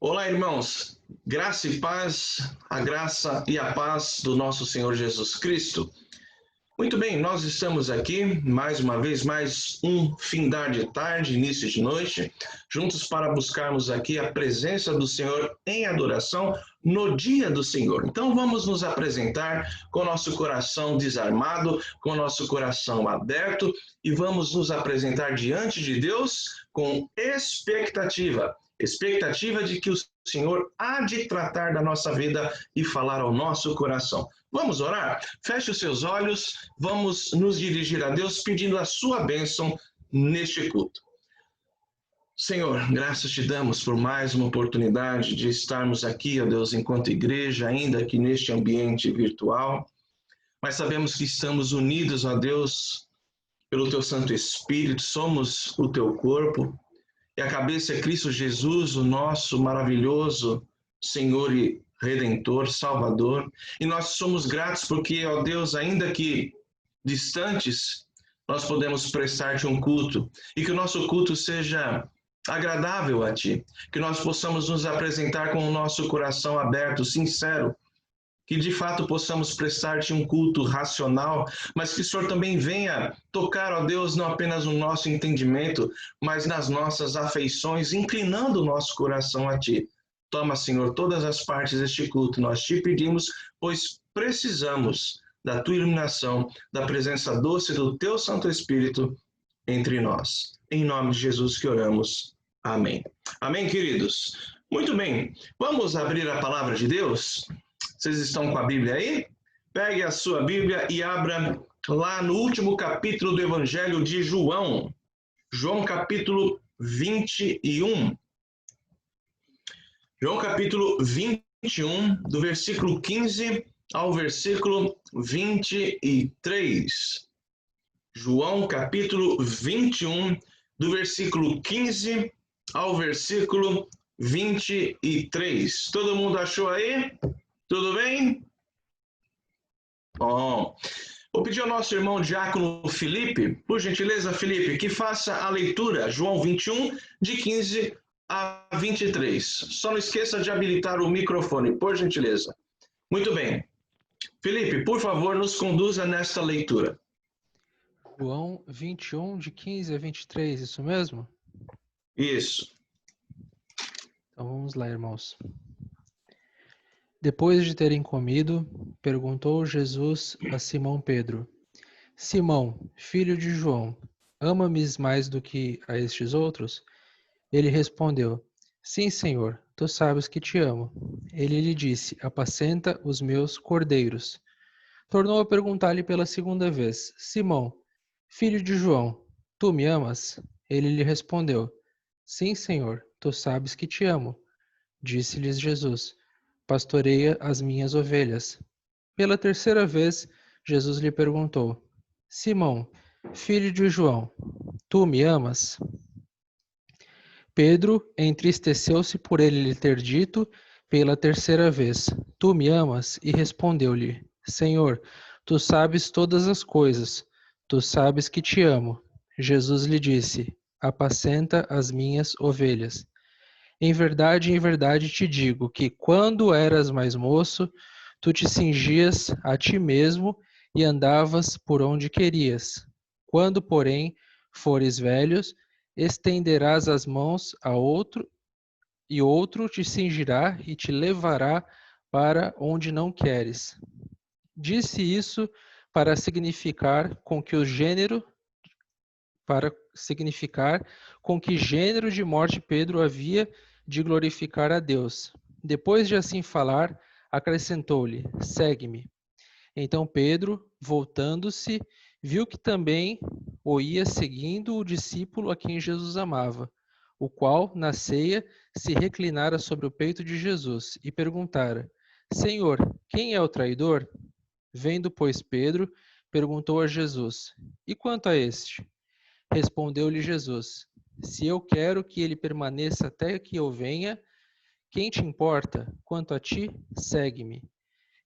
Olá, irmãos. Graça e paz, a graça e a paz do nosso Senhor Jesus Cristo. Muito bem, nós estamos aqui, mais uma vez, mais um findar de tarde, início de noite, juntos para buscarmos aqui a presença do Senhor em adoração no dia do Senhor. Então vamos nos apresentar com o nosso coração desarmado, com o nosso coração aberto e vamos nos apresentar diante de Deus com expectativa de que o Senhor há de tratar da nossa vida e falar ao nosso coração. Vamos orar? Feche os seus olhos, vamos nos dirigir a Deus pedindo a sua bênção neste culto. Senhor, graças te damos por mais uma oportunidade de estarmos aqui, ó Deus, enquanto igreja, ainda aqui neste ambiente virtual, mas sabemos que estamos unidos, ó Deus, pelo teu Santo Espírito, somos o teu corpo, e a cabeça é Cristo Jesus, o nosso maravilhoso Senhor e Redentor, Salvador. E nós somos gratos porque, ó Deus, ainda que distantes, nós podemos prestar-te um culto. E que o nosso culto seja agradável a ti. Que nós possamos nos apresentar com o nosso coração aberto, sincero. Que de fato possamos prestar-te um culto racional, mas que o Senhor também venha tocar, ó Deus, não apenas no nosso entendimento, mas nas nossas afeições, inclinando o nosso coração a ti. Toma, Senhor, todas as partes deste culto, nós te pedimos, pois precisamos da tua iluminação, da presença doce do teu Santo Espírito entre nós. Em nome de Jesus que oramos. Amém. Amém, queridos? Muito bem, vamos abrir a palavra de Deus? Vocês estão com a Bíblia aí? Pegue a sua Bíblia e abra lá no último capítulo do Evangelho de João. João capítulo 21. João capítulo 21, do versículo 15 ao versículo 23. João capítulo 21, do versículo 15 ao versículo 23. Todo mundo achou aí? Tudo bem? Bom, vou pedir ao nosso irmão diácono Felipe, por gentileza, Felipe, que faça a leitura, João 21, de 15 a 23. Só não esqueça de habilitar o microfone, por gentileza. Muito bem. Felipe, por favor, nos conduza nesta leitura. João 21, de 15 a 23, isso mesmo? Isso. Então vamos lá, irmãos. Depois de terem comido, perguntou Jesus a Simão Pedro: Simão, filho de João, ama-me mais do que a estes outros? Ele respondeu: Sim, Senhor, tu sabes que te amo. Ele lhe disse: Apacenta os meus cordeiros. Tornou a perguntar-lhe pela segunda vez: Simão, filho de João, tu me amas? Ele lhe respondeu: Sim, Senhor, tu sabes que te amo. Disse-lhes Jesus: Pastoreia as minhas ovelhas. Pela terceira vez, Jesus lhe perguntou: Simão, filho de João, tu me amas? Pedro entristeceu-se por ele lhe ter dito pela terceira vez: Tu me amas? E respondeu-lhe: Senhor, tu sabes todas as coisas, tu sabes que te amo. Jesus lhe disse: Apacenta as minhas ovelhas. Em verdade te digo que quando eras mais moço, tu te cingias a ti mesmo e andavas por onde querias. Quando, porém, fores velhos, estenderás as mãos a outro, e outro te cingirá e te levará para onde não queres. Disse isso para significar com que gênero de morte Pedro havia de glorificar a Deus. Depois de assim falar, acrescentou-lhe: Segue-me. Então Pedro, voltando-se, viu que também o ia seguindo o discípulo a quem Jesus amava, o qual, na ceia, se reclinara sobre o peito de Jesus e perguntara: Senhor, quem é o traidor? Vendo, pois, Pedro, perguntou a Jesus: E quanto a este? Respondeu-lhe Jesus: Se eu quero que ele permaneça até que eu venha, quem te importa? Quanto a ti, segue-me.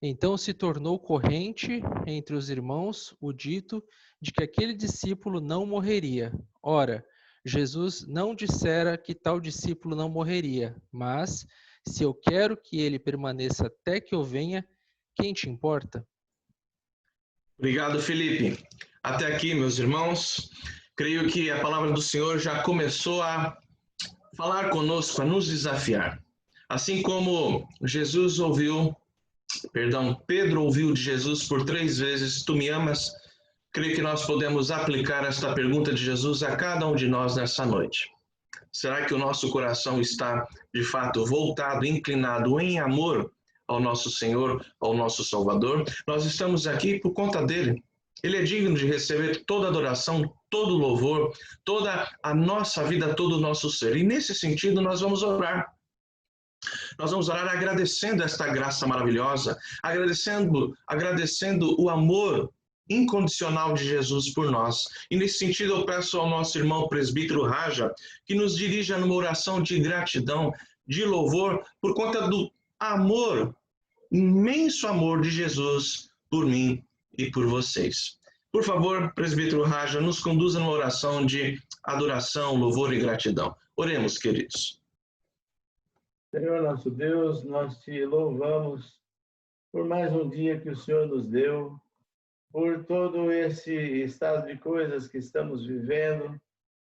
Então se tornou corrente entre os irmãos o dito de que aquele discípulo não morreria. Ora, Jesus não dissera que tal discípulo não morreria, mas, se eu quero que ele permaneça até que eu venha, quem te importa? Obrigado, Felipe. Até aqui, meus irmãos, creio que a palavra do Senhor já começou a falar conosco, a nos desafiar. Assim como Pedro ouviu de Jesus por 3 vezes: Tu me amas? Creio que nós podemos aplicar esta pergunta de Jesus a cada um de nós nessa noite. Será que o nosso coração está, de fato, voltado, inclinado em amor ao nosso Senhor, ao nosso Salvador? Nós estamos aqui por conta dele. Ele é digno de receber toda adoração, todo louvor, toda a nossa vida, todo o nosso ser. E nesse sentido, nós vamos orar. Nós vamos orar agradecendo esta graça maravilhosa, agradecendo o amor incondicional de Jesus por nós. E nesse sentido eu peço ao nosso irmão presbítero Raja que nos dirija numa oração de gratidão, de louvor, por conta do amor, imenso amor de Jesus por mim e por vocês. Por favor, presbítero Raja, nos conduza numa oração de adoração, louvor e gratidão. Oremos, queridos. Senhor nosso Deus, nós te louvamos por mais um dia que o Senhor nos deu, por todo esse estado de coisas que estamos vivendo,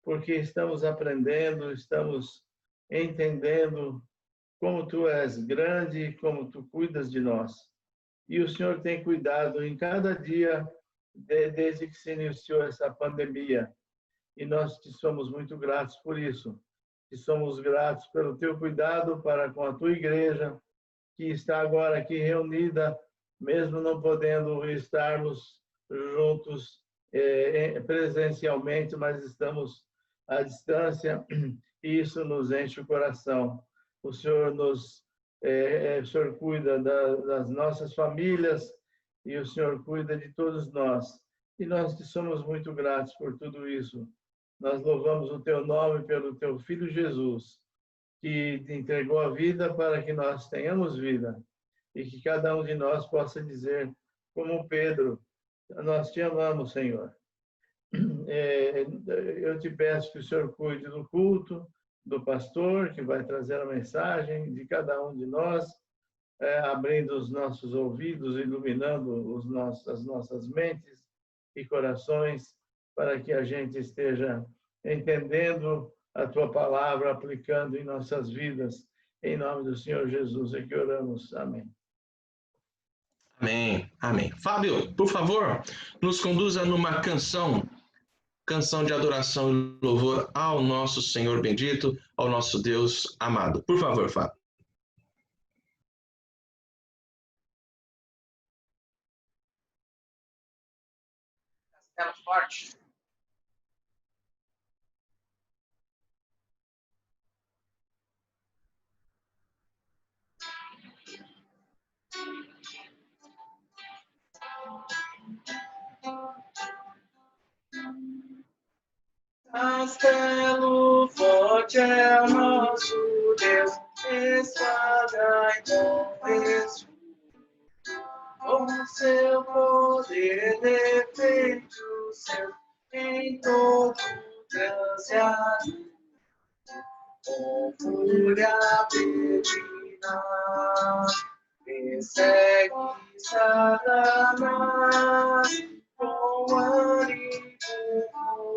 porque estamos aprendendo, estamos entendendo como Tu és grande, como Tu cuidas de nós. E o Senhor tem cuidado em cada dia desde que se iniciou essa pandemia. E nós te somos muito gratos por isso. E somos gratos pelo teu cuidado para com a tua igreja, que está agora aqui reunida, mesmo não podendo estarmos juntos presencialmente, mas estamos à distância, e isso nos enche o coração. O Senhor o Senhor cuida das nossas famílias, e o Senhor cuida de todos nós. E nós te somos muito gratos por tudo isso. Nós louvamos o teu nome pelo teu Filho Jesus, que te entregou a vida para que nós tenhamos vida. E que cada um de nós possa dizer, como Pedro: nós te amamos, Senhor. Eu te peço que o Senhor cuide do culto, do pastor, que vai trazer a mensagem, de cada um de nós, abrindo os nossos ouvidos, iluminando as nossas mentes e corações, para que a gente esteja entendendo a Tua palavra, aplicando em nossas vidas. Em nome do Senhor Jesus é que oramos. Amém. Amém, amém. Fábio, por favor, nos conduza numa canção de adoração e louvor ao nosso Senhor bendito, ao nosso Deus amado. Por favor, Fábio. Castelo Forte. Castelo forte é o nosso Deus, espada e bom com seu poder defende o céu em todo trânsito. Com fúria perigna, persegue Satanás, com ânimo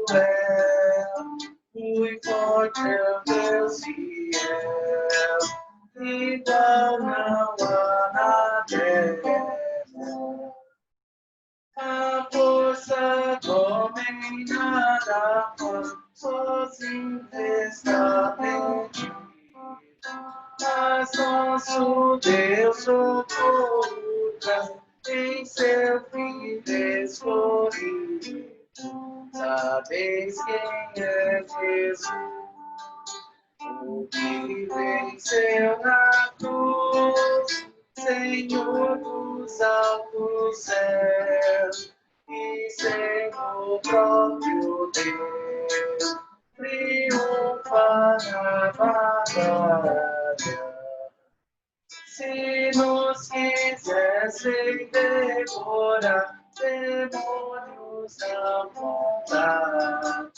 cruel, muito forte é o Deus fiel, igual não há na terra. A força dominará sozinho está perdido, mas nosso Deus socorro traz em seu Filho escolhido. Sabeis quem é Jesus, o que venceu na cruz, Senhor dos altos céus, e sendo próprio Deus, triunfa na batalha. Se nos quisessem devorar, demônios apontar,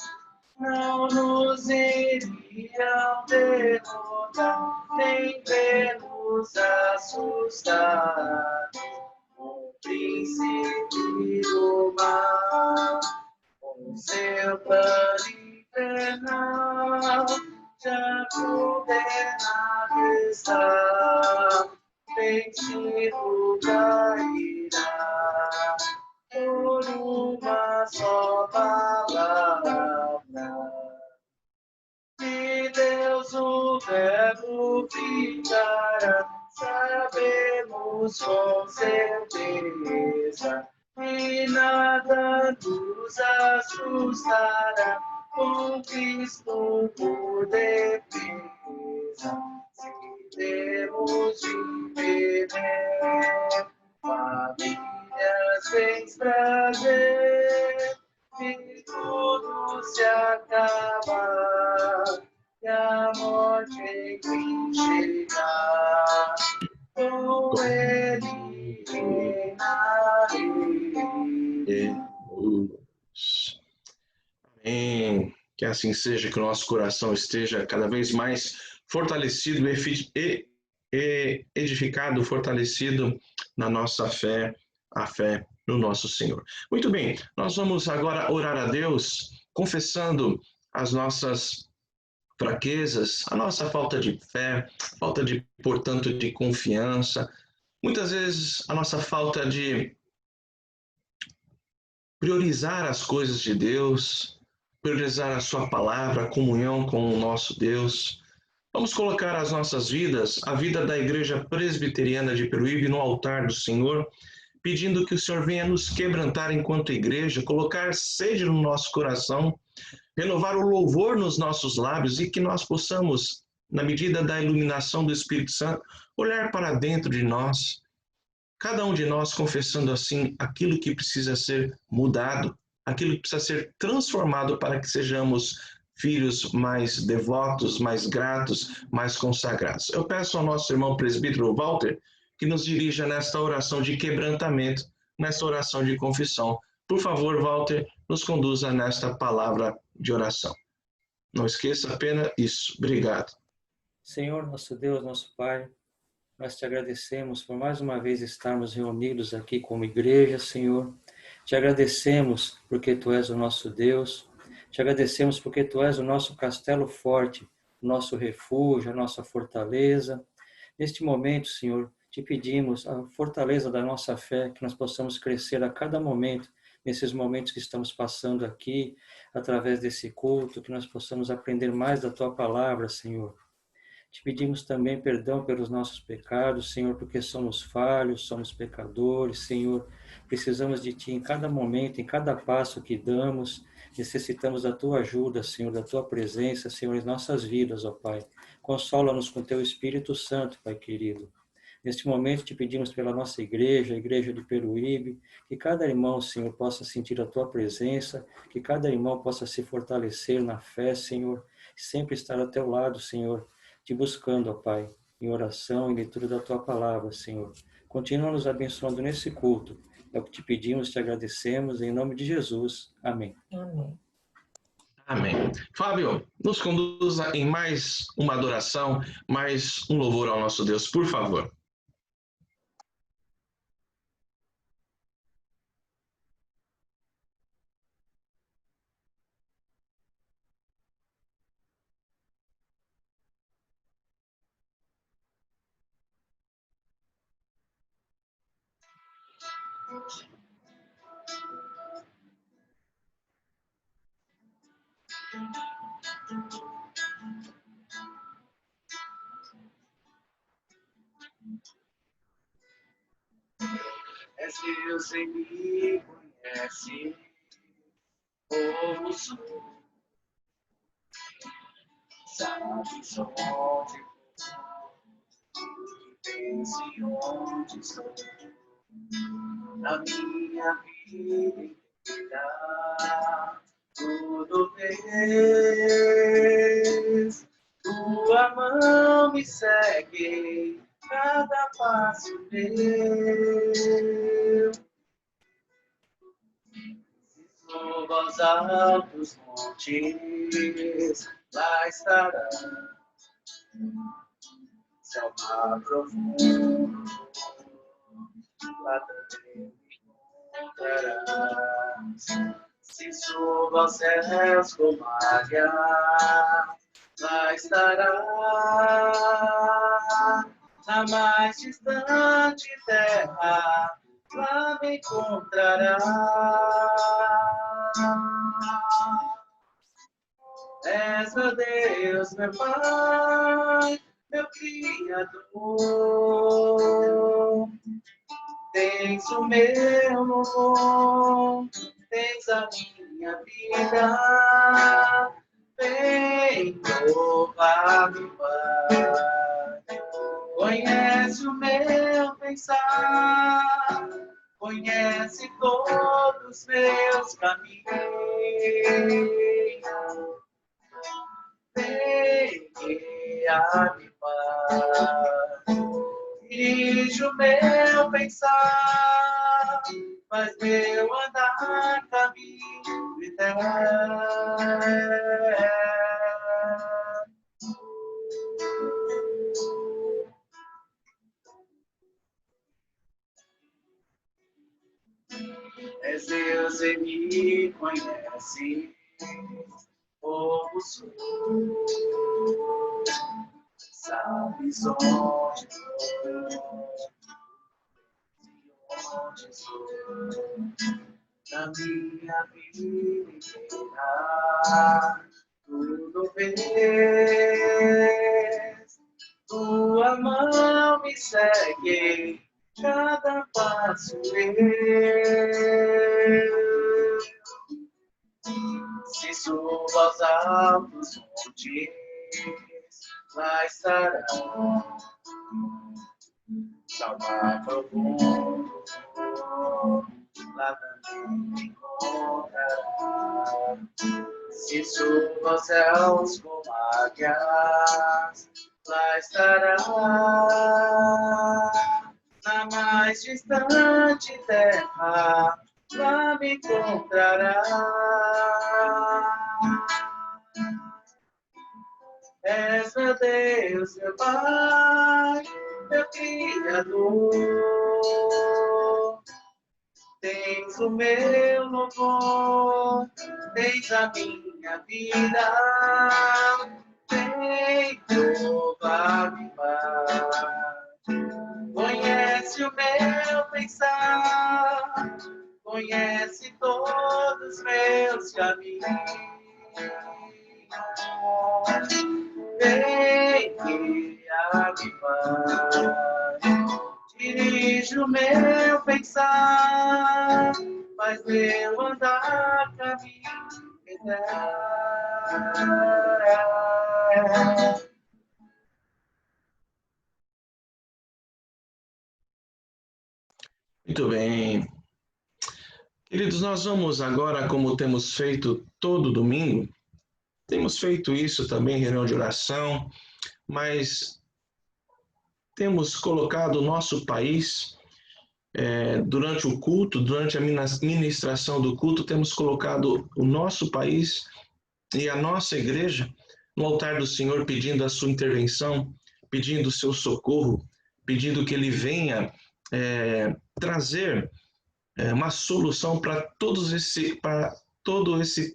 não nos iriam derrotar, nem ver-nos assustar. O príncipe do mal, com seu plano infernal, já condenado está, vencido cairá, por uma só palavra. De Deus o verbo ficará, sabemos com certeza, e nada nos assustará, com Cristo por defesa. Se temos de beber, famílias bens prazer, e tudo se acaba, e a morte enfim chegar, com ele reinarei. Amém. Que assim seja, que o nosso coração esteja cada vez mais fortalecido e edificado, fortalecido na nossa fé, a fé no nosso Senhor. Muito bem, nós vamos agora orar a Deus, confessando as nossas fraquezas, a nossa falta de fé, falta de, portanto, de confiança, muitas vezes a nossa falta de priorizar as coisas de Deus, priorizar a sua palavra, a comunhão com o nosso Deus. Vamos colocar as nossas vidas, a vida da Igreja Presbiteriana de Peruíbe no altar do Senhor, pedindo que o Senhor venha nos quebrantar enquanto igreja, colocar sede no nosso coração, renovar o louvor nos nossos lábios e que nós possamos, na medida da iluminação do Espírito Santo, olhar para dentro de nós, cada um de nós confessando assim aquilo que precisa ser mudado, aquilo que precisa ser transformado para que sejamos filhos mais devotos, mais gratos, mais consagrados. Eu peço ao nosso irmão presbítero Walter que nos dirija nesta oração de quebrantamento, nesta oração de confissão. Por favor, Walter, nos conduza nesta palavra de oração. Não esqueça apenas isso. Obrigado. Senhor, nosso Deus, nosso Pai, nós te agradecemos por mais uma vez estarmos reunidos aqui como igreja, Senhor. Te agradecemos porque Tu és o nosso Deus. Te agradecemos porque Tu és o nosso castelo forte, o nosso refúgio, a nossa fortaleza. Neste momento, Senhor, te pedimos a fortaleza da nossa fé, que nós possamos crescer a cada momento, nesses momentos que estamos passando aqui, através desse culto, que nós possamos aprender mais da Tua palavra, Senhor. Te pedimos também perdão pelos nossos pecados, Senhor, porque somos falhos, somos pecadores, Senhor. Precisamos de Ti em cada momento, em cada passo que damos. Necessitamos da Tua ajuda, Senhor, da Tua presença, Senhor, em nossas vidas, ó Pai. Consola-nos com Teu Espírito Santo, Pai querido. Neste momento te pedimos pela nossa igreja, a igreja de Peruíbe, que cada irmão, Senhor, possa sentir a Tua presença, que cada irmão possa se fortalecer na fé, Senhor, sempre estar ao Teu lado, Senhor, te buscando, ó Pai, em oração e leitura da Tua palavra, Senhor. Continua nos abençoando nesse culto. É o que te pedimos, te agradecemos, em nome de Jesus. Amém. Amém. Amém. Fábio, nos conduza em mais uma adoração, mais um louvor ao nosso Deus, por favor. És Deus em mim, conhece, ouço, sabes onde pense onde estou, na minha vida inteira, tudo vês, tua mão me segue, cada passo meu. Suba aos altos montes, lá estará. Céu mar profundo, lá também me encontrarás. Se suba aos céus como águia, lá estará. Na mais distante terra, lá me encontrará. És meu Deus, meu Pai, meu Criador. Tens o meu louvor, tens a minha vida. Vem louvar-me, Pai. Conhece o meu pensar, conhece todos os meus caminhos. Vem guiar-me, Pai. Dirige o meu pensar, faz meu andar caminho eterno. És Deus e me conhece, como sou. Sabes onde estou, na minha vida inteira, tudo vês. Tua mão me segue, cada passo eu. Se subo aos altos montes, lá estará. Salvar profundo, lá também me encontrará. Se subo aos céus como águias, lá estará. Na mais distante terra, lá me encontrará. És meu Deus, meu Pai, meu Criador. Tens o meu louvor, tens a minha vida. Vem louvar-me, Pai. Conhece o meu pensar, conhece todos os meus caminhos. Vem guiar-me, Pai. Dirige o meu pensar, faz meu andar caminho eterno. Muito bem. Queridos, nós vamos agora, como temos feito todo domingo, temos feito isso também em reunião de oração, mas temos colocado o nosso país durante o culto, durante a ministração do culto, temos colocado o nosso país e a nossa igreja no altar do Senhor, pedindo a sua intervenção, pedindo o seu socorro, pedindo que Ele venha trazer uma solução para todo esse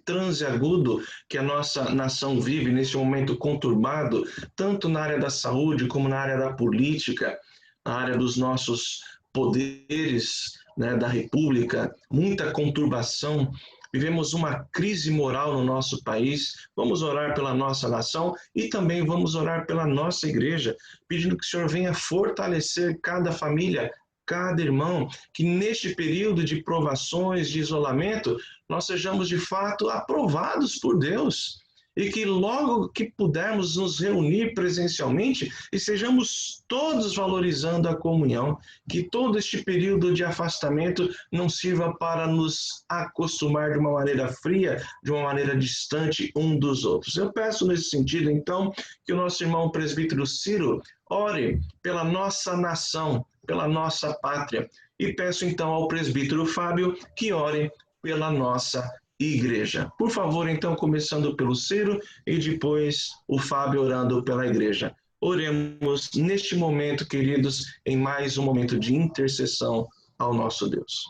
transe agudo que a nossa nação vive nesse momento conturbado, tanto na área da saúde como na área da política, na área dos nossos poderes, né, da República, muita conturbação. Vivemos uma crise moral no nosso país. Vamos orar pela nossa nação e também vamos orar pela nossa igreja, pedindo que o Senhor venha fortalecer cada família, cada irmão, que neste período de provações, de isolamento, nós sejamos de fato aprovados por Deus e que logo que pudermos nos reunir presencialmente, estejamos todos valorizando a comunhão, que todo este período de afastamento não sirva para nos acostumar de uma maneira fria, de uma maneira distante um dos outros. Eu peço nesse sentido, então, que o nosso irmão presbítero Ciro ore pela nossa nação, pela nossa pátria. E peço então ao presbítero Fábio que ore pela nossa igreja. Por favor, então, começando pelo Ciro e depois o Fábio orando pela igreja. Oremos neste momento, queridos, em mais um momento de intercessão ao nosso Deus.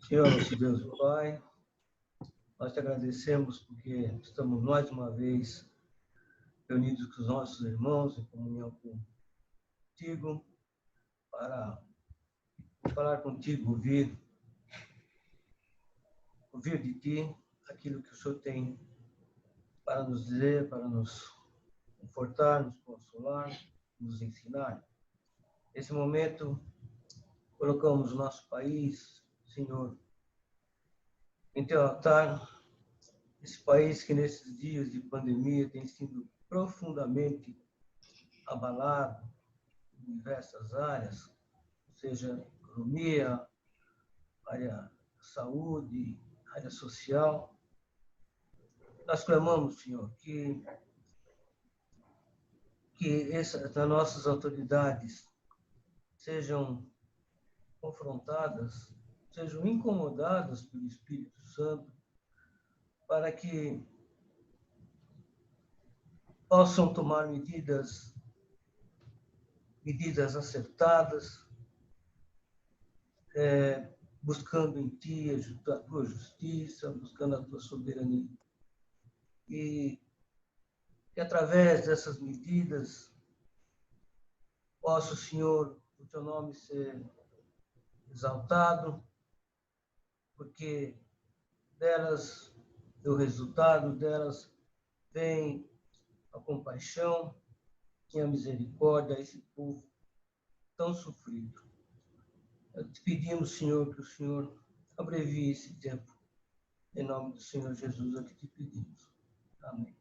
Senhor, nosso Deus e Pai, nós te agradecemos porque estamos mais uma vez reunidos com os nossos irmãos em comunhão contigo, para falar contigo, ouvir de ti aquilo que o Senhor tem para nos dizer, para nos confortar, nos consolar, nos ensinar. Nesse momento, colocamos o nosso país, Senhor, em teu altar, esse país que nesses dias de pandemia tem sido profundamente abalado em diversas áreas, seja economia, área saúde, área social. Nós clamamos, Senhor, que as nossas autoridades sejam confrontadas, sejam incomodadas pelo Espírito Santo, para que possam tomar medidas acertadas, buscando em ti a tua justiça, buscando a tua soberania. E que através dessas medidas possa, Senhor, o teu nome ser exaltado, porque delas, o resultado delas vem a compaixão e a misericórdia a esse povo tão sofrido. Te pedimos, Senhor, que o Senhor abrevie esse tempo. Em nome do Senhor Jesus é que te pedimos. Amém.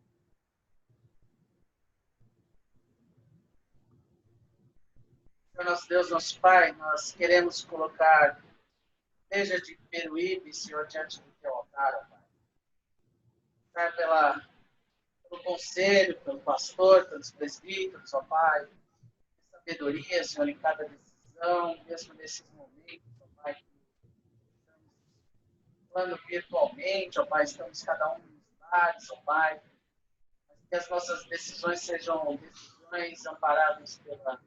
Senhor nosso Deus, nosso Pai, nós queremos colocar a igreja de Peruíbe, Senhor, diante do teu altar, ó Pai. Pelo conselho, pelo pastor, pelos presbíteros, ó Pai. Sabedoria, Senhor, em cada decisão, mesmo nesses momentos, ó Pai, que estamos falando virtualmente, ó Pai, estamos cada um nos lares, ó Pai. Que as nossas decisões sejam decisões amparadas pela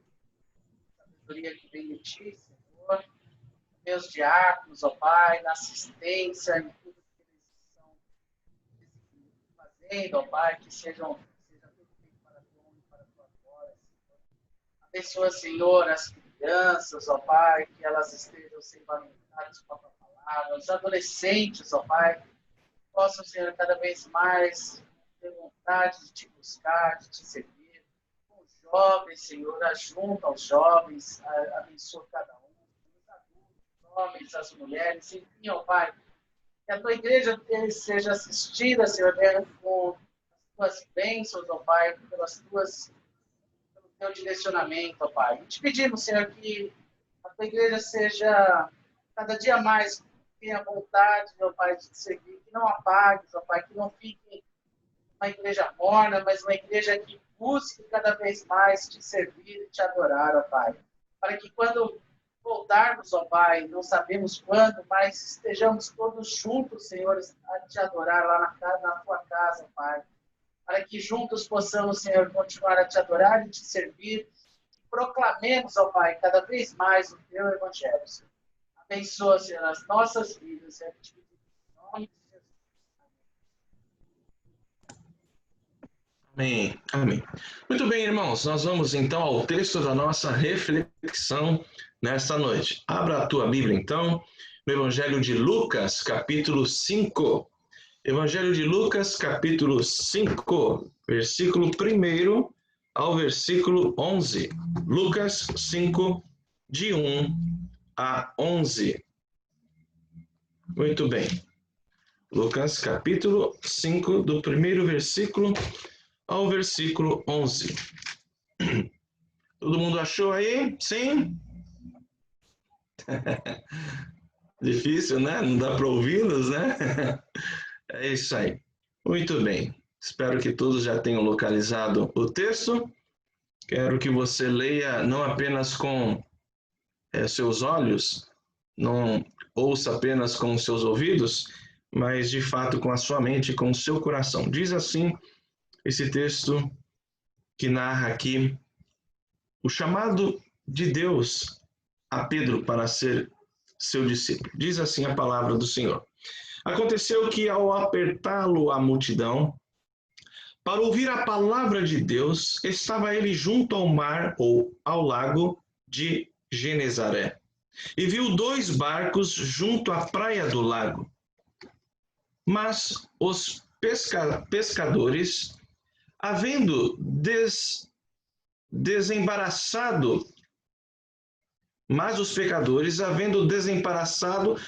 sabedoria que vem de ti, Senhor. Meus diáconos, ó Pai, na assistência, em tudo que eles estão fazendo, ó Pai, que seja tudo feito para a tua honra e para a tua glória, Senhor. Abençoa, Senhor, as crianças, ó Pai, que elas estejam sendo alimentadas com a tua palavra, os adolescentes, ó Pai, possam, Senhor, cada vez mais ter vontade de te buscar, de te servir. Os jovens, Senhor, ajunta aos jovens, abençoa cada um, os adultos, os homens, as mulheres, enfim, ó Pai, que a tua igreja seja assistida, Senhor, com as tuas bênçãos, ó Pai, pelo teu direcionamento, ó Pai. E te pedimos, Senhor, que a tua igreja seja cada dia mais tenha vontade, ó Pai, de te servir, que não apagues, ó Pai, que não fique uma igreja morna, mas uma igreja que busque cada vez mais te servir e te adorar, ó Pai. Para que quando voltarmos, ó Pai, não sabemos quando, mas estejamos todos juntos, Senhor, a te adorar lá na tua casa, ó Pai. Para que juntos possamos, Senhor, continuar a te adorar e te servir. E proclamemos, ó Pai, cada vez mais o teu evangelho, Senhor. Abençoa, Senhor, as nossas vidas. Em nome de Jesus. Amém, amém. Muito bem, irmãos, nós vamos então ao texto da nossa reflexão nesta noite. Abra a tua Bíblia, então, no Evangelho de Lucas, capítulo 5. Evangelho de Lucas, capítulo 5, versículo 1 ao versículo 11. Lucas 5, de 1 a 11. Muito bem. Lucas, capítulo 5, do primeiro versículo ao versículo 11. Todo mundo achou aí? Sim? Difícil, né? Não dá para ouvi-los, né? É isso aí. Muito bem. Espero que todos já tenham localizado o texto. Quero que você leia não apenas com seus olhos, não ouça apenas com seus ouvidos, mas de fato com a sua mente, com o seu coração. Diz assim esse texto que narra aqui o chamado de Deus a Pedro para ser seu discípulo. Diz assim a palavra do Senhor. Aconteceu que ao apertá-lo a multidão, para ouvir a palavra de Deus, estava ele junto ao mar ou ao lago de Genezaré. E viu 2 barcos junto à praia do lago. Mas os pescadores, havendo desembaraçado,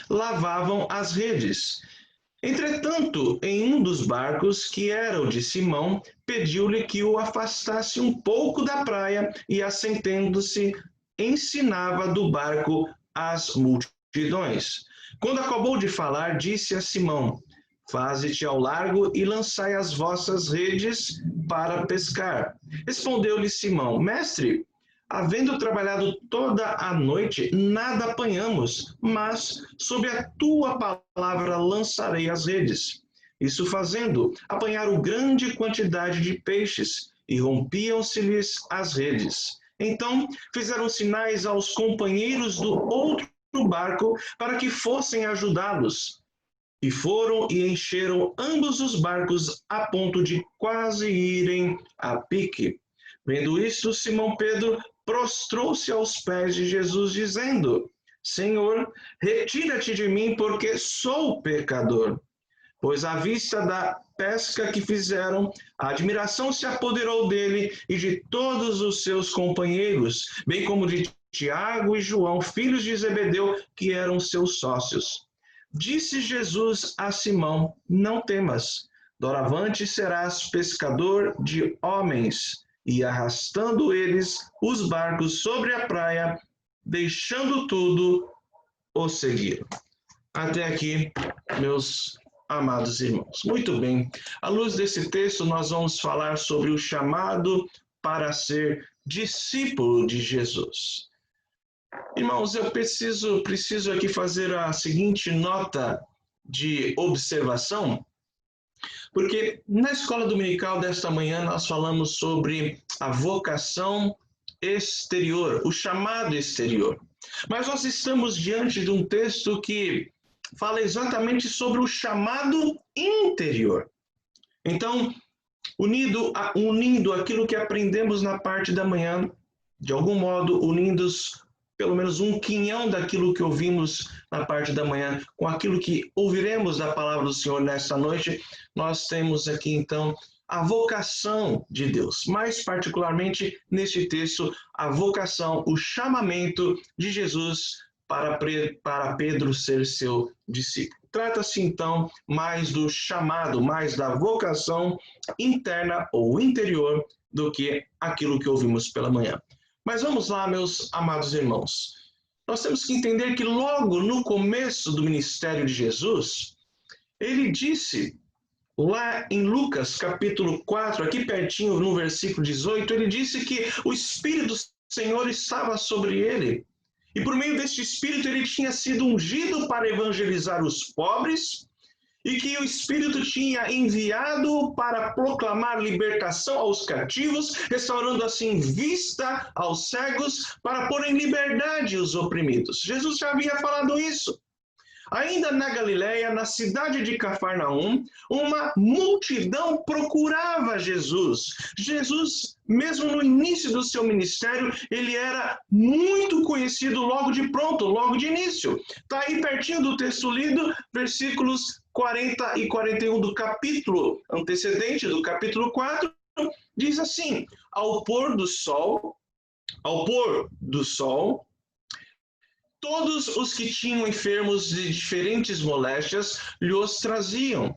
lavavam as redes. Entretanto, em um dos barcos, que era o de Simão, pediu-lhe que o afastasse um pouco da praia e, assentando-se, ensinava do barco as multidões. Quando acabou de falar, disse a Simão: faze-te ao largo e lançai as vossas redes para pescar. Respondeu-lhe Simão: mestre, havendo trabalhado toda a noite, nada apanhamos, mas sob a tua palavra lançarei as redes. Isso fazendo, apanharam grande quantidade de peixes, e rompiam-se-lhes as redes. Então fizeram sinais aos companheiros do outro barco para que fossem ajudá-los. E foram e encheram ambos os barcos a ponto de quase irem a pique. Vendo isto, Simão Pedro prostrou-se aos pés de Jesus, dizendo: Senhor, retira-te de mim, porque sou pecador. Pois à vista da pesca que fizeram, a admiração se apoderou dele e de todos os seus companheiros, bem como de Tiago e João, filhos de Zebedeu, que eram seus sócios. Disse Jesus a Simão: não temas, doravante serás pescador de homens. E arrastando eles os barcos sobre a praia, deixando tudo, o seguiram. Até aqui, meus amados irmãos. Muito bem, à luz desse texto, nós vamos falar sobre o chamado para ser discípulo de Jesus. Irmãos, eu preciso aqui fazer a seguinte nota de observação, porque na escola dominical desta manhã nós falamos sobre a vocação exterior, o chamado exterior. Mas nós estamos diante de um texto que fala exatamente sobre o chamado interior. Então, unindo aquilo que aprendemos na parte da manhã, de algum modo unidos pelo menos um quinhão daquilo que ouvimos na parte da manhã, com aquilo que ouviremos da palavra do Senhor nesta noite, nós temos aqui então a vocação de Deus, mais particularmente neste texto, a vocação, o chamamento de Jesus para Pedro ser seu discípulo. Trata-se então mais do chamado, mais da vocação interna ou interior do que aquilo que ouvimos pela manhã. Mas vamos lá, meus amados irmãos. Nós temos que entender que logo no começo do ministério de Jesus, ele disse, lá em Lucas capítulo 4, aqui pertinho no versículo 18, ele disse que o Espírito do Senhor estava sobre ele. E por meio deste Espírito ele tinha sido ungido para evangelizar os pobres, e que o Espírito tinha enviado para proclamar libertação aos cativos, restaurando assim vista aos cegos, para pôr em liberdade os oprimidos. Jesus já havia falado isso. Ainda na Galileia, na cidade de Cafarnaum, uma multidão procurava Jesus. Jesus, mesmo no início do seu ministério, ele era muito conhecido logo de pronto, logo de início. Está aí pertinho do texto lido, versículos 40 e 41 do capítulo antecedente, do capítulo 4, diz assim: ao pôr do sol, todos os que tinham enfermos de diferentes moléstias lhes traziam,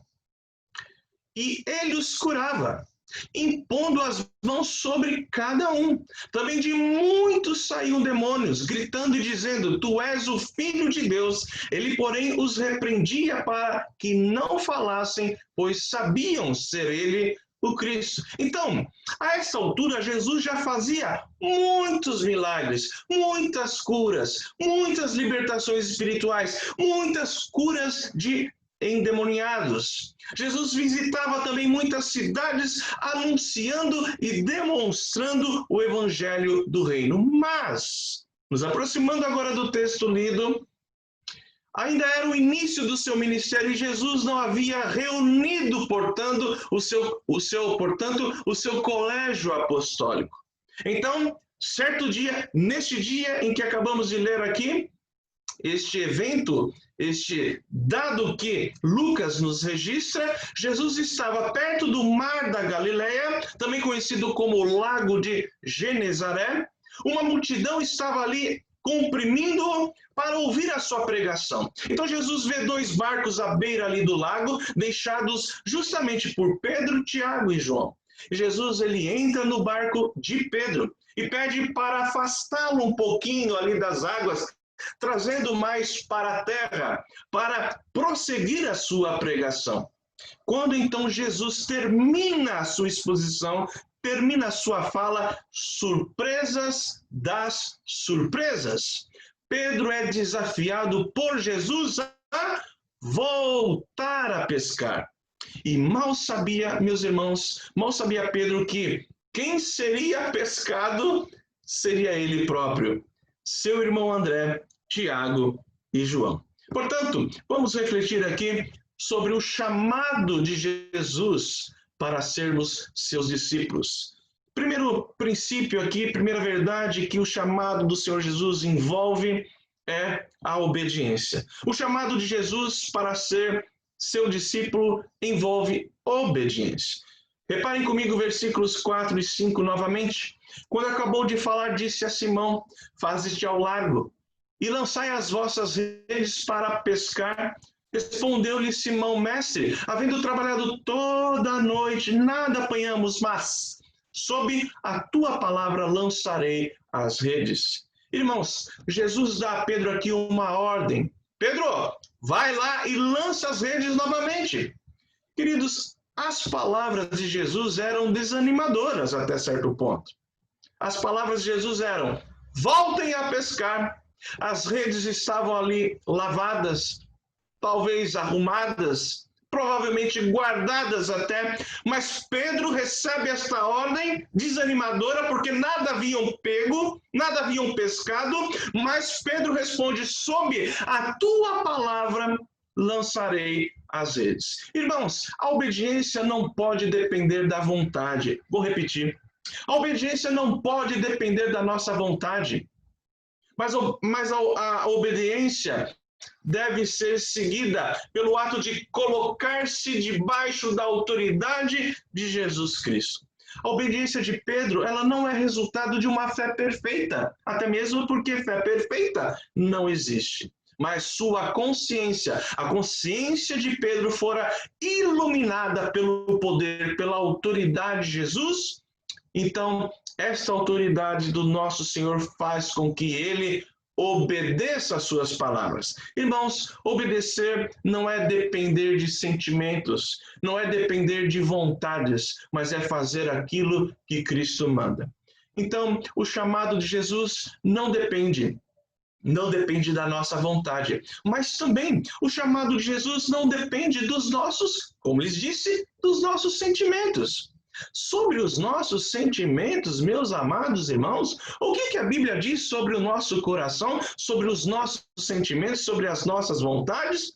e ele os curava, impondo as mãos sobre cada um. Também de muitos saíam demônios, gritando e dizendo: tu és o Filho de Deus. Ele, porém, os repreendia para que não falassem, pois sabiam ser ele o Cristo. Então, a essa altura, Jesus já fazia muitos milagres, muitas curas, muitas libertações espirituais, muitas curas de endemoniados. Jesus visitava também muitas cidades, anunciando e demonstrando o evangelho do reino. Mas, nos aproximando agora do texto lido, ainda era o início do seu ministério e Jesus não havia reunido, portanto, o seu colégio apostólico. Então, certo dia, neste dia em que acabamos de ler aqui, este evento, este dado que Lucas nos registra, Jesus estava perto do mar da Galileia, também conhecido como o Lago de Genezaré. Uma multidão estava ali comprimindo-o para ouvir a sua pregação. Então Jesus vê 2 barcos à beira ali do lago, deixados justamente por Pedro, Tiago e João. E Jesus, ele entra no barco de Pedro e pede para afastá-lo um pouquinho ali das águas, trazendo mais para a terra, para prosseguir a sua pregação. Quando então Jesus termina a sua exposição, termina a sua fala, surpresas das surpresas. Pedro é desafiado por Jesus a voltar a pescar. E mal sabia, meus irmãos, mal sabia Pedro que quem seria pescado seria ele próprio, seu irmão André, Tiago e João. Portanto, vamos refletir aqui sobre o chamado de Jesus para sermos seus discípulos. Primeiro princípio aqui, primeira verdade que o chamado do Senhor Jesus envolve é a obediência. O chamado de Jesus para ser seu discípulo envolve obediência. Reparem comigo versículos 4 e 5 novamente. Quando acabou de falar, disse a Simão: faze-te ao largo e lançai as vossas redes para pescar. Respondeu-lhe Simão: mestre, havendo trabalhado toda a noite, nada apanhamos, mas sob a tua palavra lançarei as redes. Irmãos, Jesus dá a Pedro aqui uma ordem. Pedro, vai lá e lança as redes novamente. Queridos, as palavras de Jesus eram desanimadoras até certo ponto. As palavras de Jesus eram: voltem a pescar. As redes estavam ali lavadas, talvez arrumadas, provavelmente guardadas até, mas Pedro recebe esta ordem desanimadora porque nada haviam pego, nada haviam pescado, mas Pedro responde: sob a tua palavra lançarei as redes. Irmãos, a obediência não pode depender da vontade. Vou repetir. A obediência não pode depender da nossa vontade, mas a obediência deve ser seguida pelo ato de colocar-se debaixo da autoridade de Jesus Cristo. A obediência de Pedro, ela não é resultado de uma fé perfeita, até mesmo porque fé perfeita não existe. Mas sua consciência, a consciência de Pedro fora iluminada pelo poder, pela autoridade de Jesus. Então, esta autoridade do nosso Senhor faz com que ele obedeça às suas palavras. Irmãos, obedecer não é depender de sentimentos, não é depender de vontades, mas é fazer aquilo que Cristo manda. Então, o chamado de Jesus não depende da nossa vontade, mas também o chamado de Jesus não depende dos nossos, como lhes disse, dos nossos sentimentos. Sobre os nossos sentimentos, meus amados irmãos, o que a Bíblia diz sobre o nosso coração, sobre os nossos sentimentos, sobre as nossas vontades?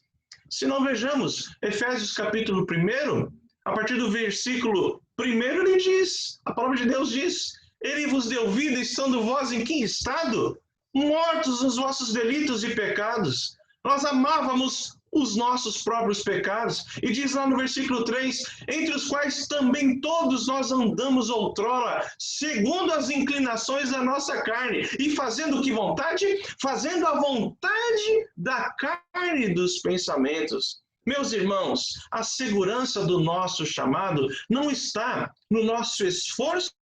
Se não vejamos, Efésios capítulo 1, a partir do versículo 1, ele diz, a palavra de Deus diz: ele vos deu vida, estando vós em que estado? Mortos nos vossos delitos e pecados. Nós amávamos os nossos próprios pecados. E diz lá no versículo 3, entre os quais também todos nós andamos outrora, segundo as inclinações da nossa carne. E fazendo que vontade? Fazendo a vontade da carne e dos pensamentos. Meus irmãos, a segurança do nosso chamado não está no nosso esforço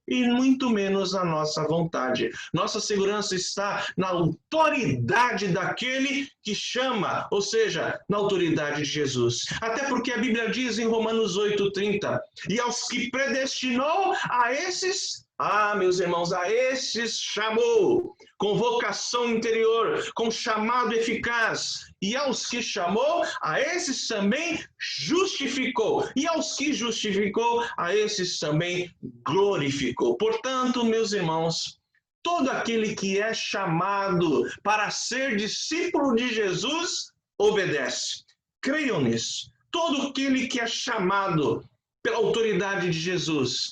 e muito menos na nossa vontade. Nossa segurança está na autoridade daquele que chama, ou seja, na autoridade de Jesus. Até porque a Bíblia diz em Romanos 8:30, e aos que predestinou, a esses Ah, meus irmãos, a esses chamou, com vocação interior, com chamado eficaz. E aos que chamou, a esses também justificou. E aos que justificou, a esses também glorificou. Portanto, meus irmãos, todo aquele que é chamado para ser discípulo de Jesus, obedece. Creiam nisso. Todo aquele que é chamado pela autoridade de Jesus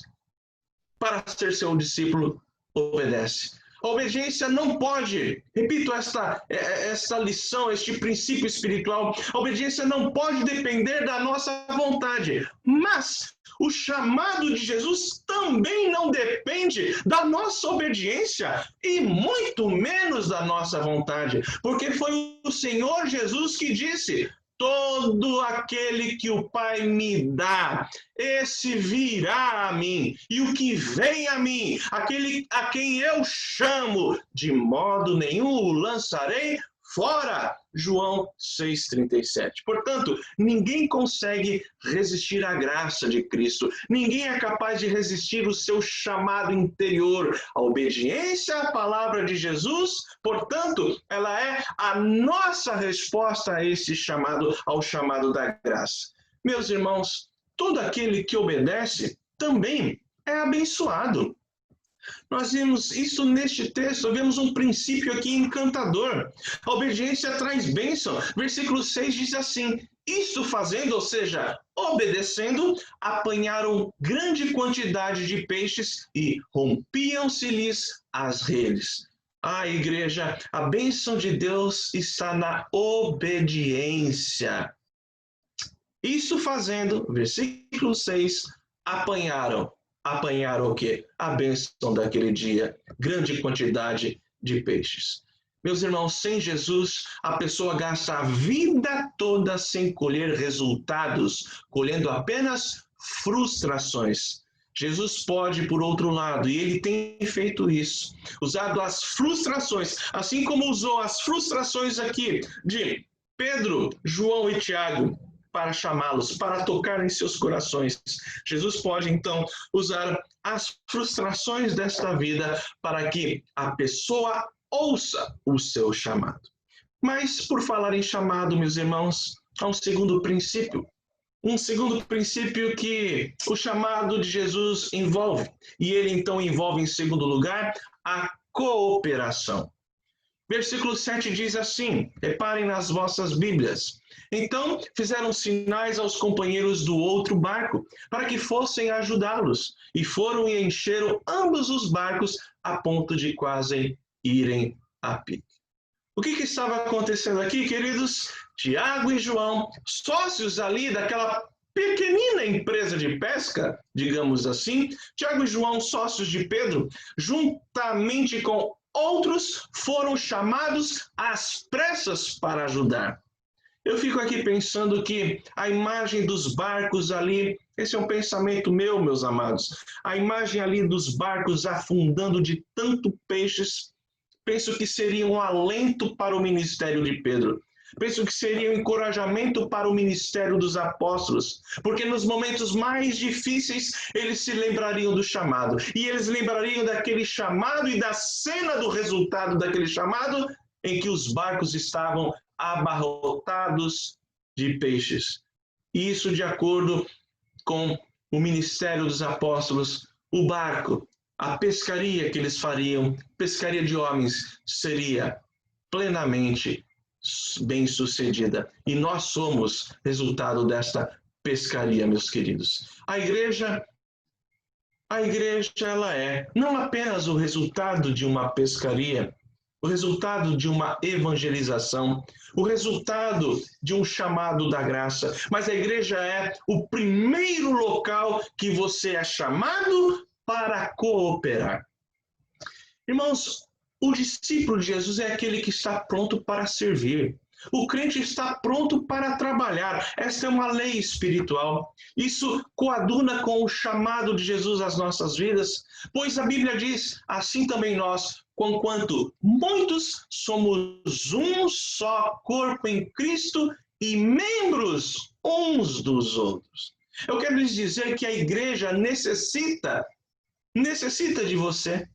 para ser seu discípulo, obedece. A obediência não pode, repito essa lição, este princípio espiritual, a obediência não pode depender da nossa vontade, mas o chamado de Jesus também não depende da nossa obediência e muito menos da nossa vontade, porque foi o Senhor Jesus que disse: todo aquele que o Pai me dá, esse virá a mim. E o que vem a mim, aquele a quem eu chamo, de modo nenhum o lançarei fora. João 6,37. Portanto, ninguém consegue resistir à graça de Cristo. Ninguém é capaz de resistir o seu chamado interior. A obediência à palavra de Jesus, portanto, ela é a nossa resposta a esse chamado, ao chamado da graça. Meus irmãos, todo aquele que obedece também é abençoado. Nós vimos isso neste texto, vemos um princípio aqui encantador. A obediência traz bênção. Versículo 6 diz assim: isso fazendo, ou seja, obedecendo, apanharam grande quantidade de peixes e rompiam-se-lhes as redes. Ah, igreja, a bênção de Deus está na obediência. Isso fazendo, versículo 6, apanharam o quê? A bênção daquele dia, grande quantidade de peixes. Meus irmãos, sem Jesus, a pessoa gasta a vida toda sem colher resultados, colhendo apenas frustrações. Jesus pode, por outro lado, e ele tem feito isso, usado as frustrações, assim como usou as frustrações aqui de Pedro, João e Tiago, para chamá-los, para tocar em seus corações. Jesus pode, então, usar as frustrações desta vida para que a pessoa ouça o seu chamado. Mas, por falar em chamado, meus irmãos, há um segundo princípio. Um segundo princípio que o chamado de Jesus envolve. E ele, então, envolve, em segundo lugar, a cooperação. Versículo 7 diz assim, reparem nas vossas Bíblias. Então fizeram sinais aos companheiros do outro barco, para que fossem ajudá-los, e foram e encheram ambos os barcos, a ponto de quase irem a pique. O que estava acontecendo aqui, queridos? Tiago e João, sócios ali daquela pequenina empresa de pesca, digamos assim, Tiago e João, sócios de Pedro, juntamente com outros, foram chamados às pressas para ajudar. Eu fico aqui pensando que a imagem dos barcos ali, esse é um pensamento meu, meus amados, a imagem ali dos barcos afundando de tanto peixes, penso que seria um alento para o ministério de Pedro. Penso que seria um encorajamento para o ministério dos apóstolos, porque nos momentos mais difíceis eles se lembrariam do chamado, e eles lembrariam daquele chamado e da cena do resultado daquele chamado, em que os barcos estavam abarrotados de peixes. E isso de acordo com o ministério dos apóstolos, o barco, a pescaria que eles fariam, pescaria de homens, seria plenamente bem-sucedida. E nós somos resultado desta pescaria, meus queridos. A igreja ela é não apenas o resultado de uma pescaria, o resultado de uma evangelização, o resultado de um chamado da graça, mas a igreja é o primeiro local que você é chamado para cooperar. Irmãos, o discípulo de Jesus é aquele que está pronto para servir. O crente está pronto para trabalhar. Esta é uma lei espiritual. Isso coaduna com o chamado de Jesus às nossas vidas, pois a Bíblia diz, assim também nós, conquanto muitos somos um só corpo em Cristo e membros uns dos outros. Eu quero lhes dizer que a igreja necessita necessita de você.